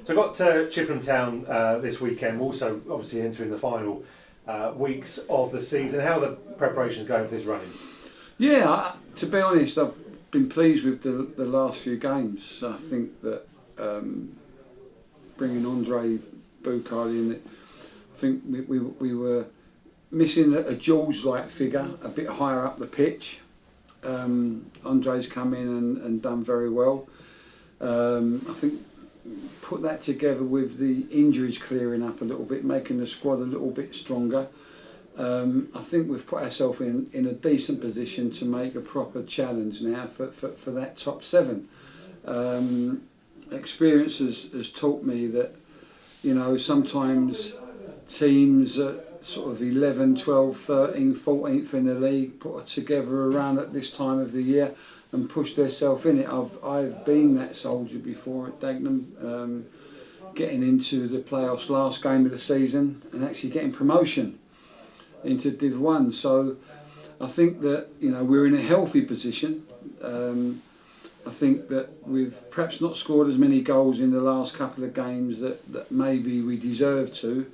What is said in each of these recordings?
So I got Chippenham Town this weekend, also obviously entering the final weeks of the season. How are the preparations going for this running? Yeah, to be honest, I've been pleased with the last few games. I think that bringing Andre Boucard in, I think we were missing a Jules-like figure a bit higher up the pitch. Andre's come in and done very well. I think put that together with the injuries clearing up a little bit, making the squad a little bit stronger. I think we've put ourselves in a decent position to make a proper challenge now for that top 7. Experience has taught me that, you know, sometimes teams at sort of 11, 12, 13, 14th in the league put it together around at this time of the year and push themselves in it. I've been that soldier before at Dagenham, getting into the playoffs last game of the season and actually getting promotion into Div 1. So I think that, you know, we're in a healthy position. I think that we've perhaps not scored as many goals in the last couple of games that maybe we deserve to.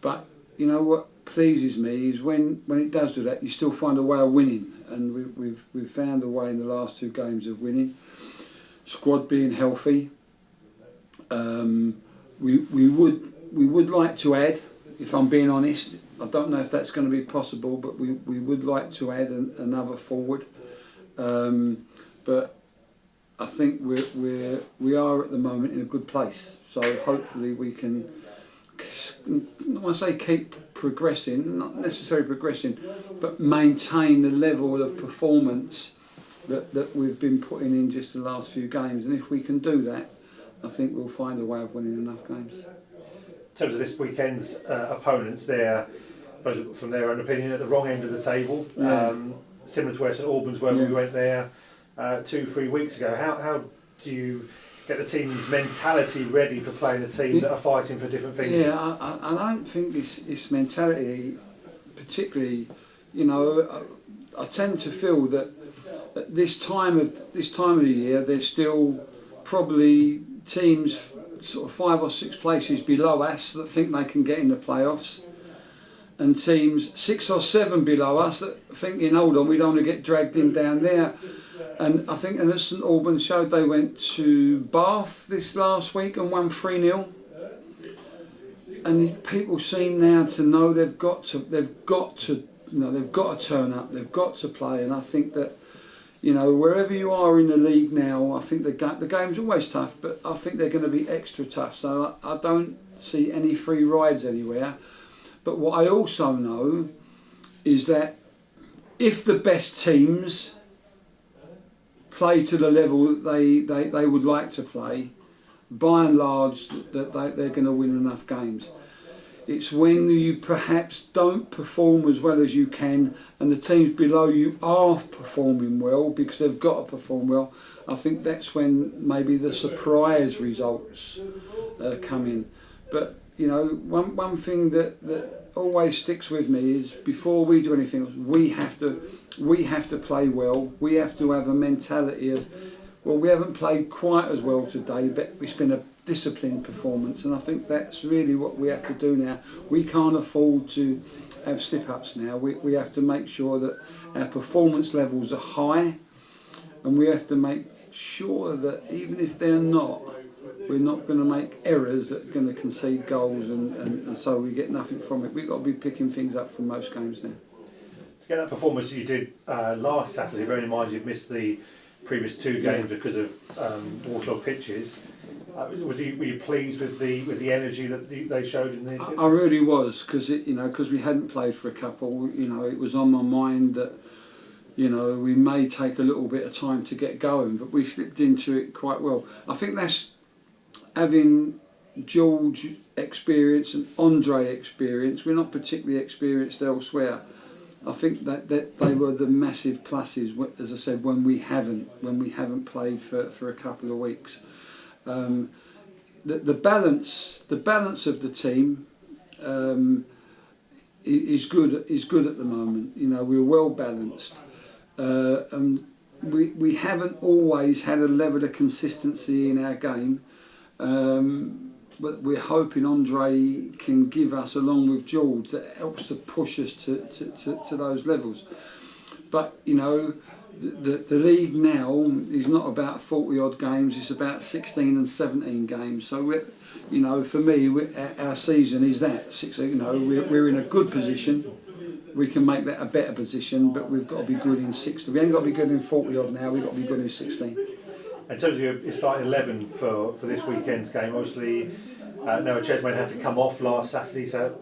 But you know what pleases me is when it does do that, you still find a way of winning, and we've found a way in the last 2 games of winning. Squad being healthy. We would like to add, if I'm being honest. I don't know if that's going to be possible, but we would like to add another forward. But I think we are at the moment in a good place. So hopefully we can, I want to say keep progressing, not necessarily progressing, but maintain the level of performance that we've been putting in just the last few games. And if we can do that, I think we'll find a way of winning enough games. In terms of this weekend's opponents, they're, from their own opinion, at the wrong end of the table. Yeah. Similar to where St Albans were when we went there 2-3 weeks ago. How do you get the team's mentality ready for playing a team that are fighting for different things? Yeah, I don't think this mentality, particularly, you know, I tend to feel that at this time of the year, there's still probably teams sort of 5 or 6 places below us that think they can get in the playoffs, and teams 6 or 7 below us that thinking, hold on, we don't want to get dragged in down there. And I think, as St Albans showed, they went to Bath this last week and won 3-0. And people seem now to know they've got to turn up, they've got to play. And I think that, you know, wherever you are in the league now, I think the game's always tough, but I think they're going to be extra tough. So I don't see any free rides anywhere. But what I also know is that if the best teams play to the level that they would like to play, by and large that they're going to win enough games. It's when you perhaps don't perform as well as you can and the teams below you are performing well because they've got to perform well. I think that's when maybe the surprise results come in. But you know, one thing that always sticks with me is before we do anything else, we have to play well. We have to have a mentality of, well, we haven't played quite as well today, but it's been a disciplined performance, and I think that's really what we have to do now. We can't afford to have slip-ups now. We have to make sure that our performance levels are high, and we have to make sure that even if they're not, we're not going to make errors that are going to concede goals and so we get nothing from it. We've got to be picking things up from most games now. To get that performance you did last Saturday, bearing in mind you'd missed the previous 2 games because of waterlogged pitches, were you pleased with the energy that they showed in the? I really was, because we hadn't played for a couple. You know, it was on my mind that, you know, we may take a little bit of time to get going, but we slipped into it quite well. I think that's having George experience and Andre experience. We're not particularly experienced elsewhere. I think that they were the massive pluses, as I said, when we haven't played for a couple of weeks. The balance of the team is good at the moment. You know, we're well balanced, and we haven't always had a level of consistency in our game. But we're hoping Andre can give us, along with George, that helps to push us to those levels. But you know, the league now is not about 40 odd games; it's about 16 and 17 games. So you know, for me, our season is that 16. You know, we're in a good position. We can make that a better position, but we've got to be good in 60. We ain't got to be good in 40 odd now. We've got to be good in 16. In terms of your starting 11 for this weekend's game, obviously Noah Chesman had to come off last Saturday, so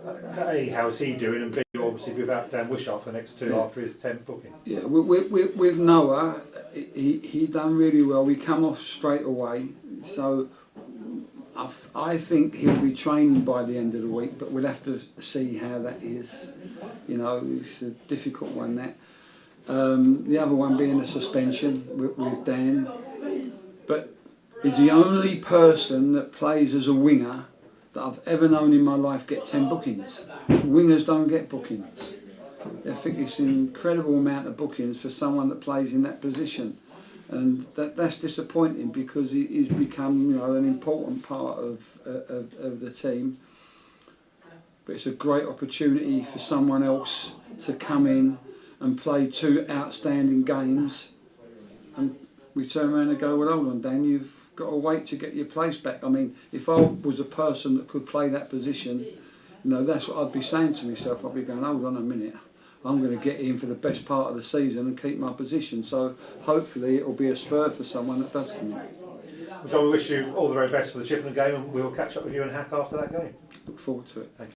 A, how's he doing, and B, obviously without Dan Wishart for the next two after his 10th booking. Yeah, with Noah, he done really well. We come off straight away, so I think he'll be training by the end of the week, but we'll have to see how that is. You know, it's a difficult one, that. The other one being a suspension with Dan. But he's the only person that plays as a winger that I've ever known in my life get 10 bookings. Wingers don't get bookings. I think it's an incredible amount of bookings for someone that plays in that position. And that's disappointing because he's become, you know, an important part of the team. But it's a great opportunity for someone else to come in and play two outstanding games. And we turn around and go, well, hold on, Dan, you've got to wait to get your place back. I mean, if I was a person that could play that position, you know, that's what I'd be saying to myself. I'd be going, hold on a minute, I'm going to get in for the best part of the season and keep my position. So hopefully it'll be a spur for someone that does come in. Well, John, we wish you all the very best for the Chippenham game, and we'll catch up with you and Hack after that game. Look forward to it. Thank you.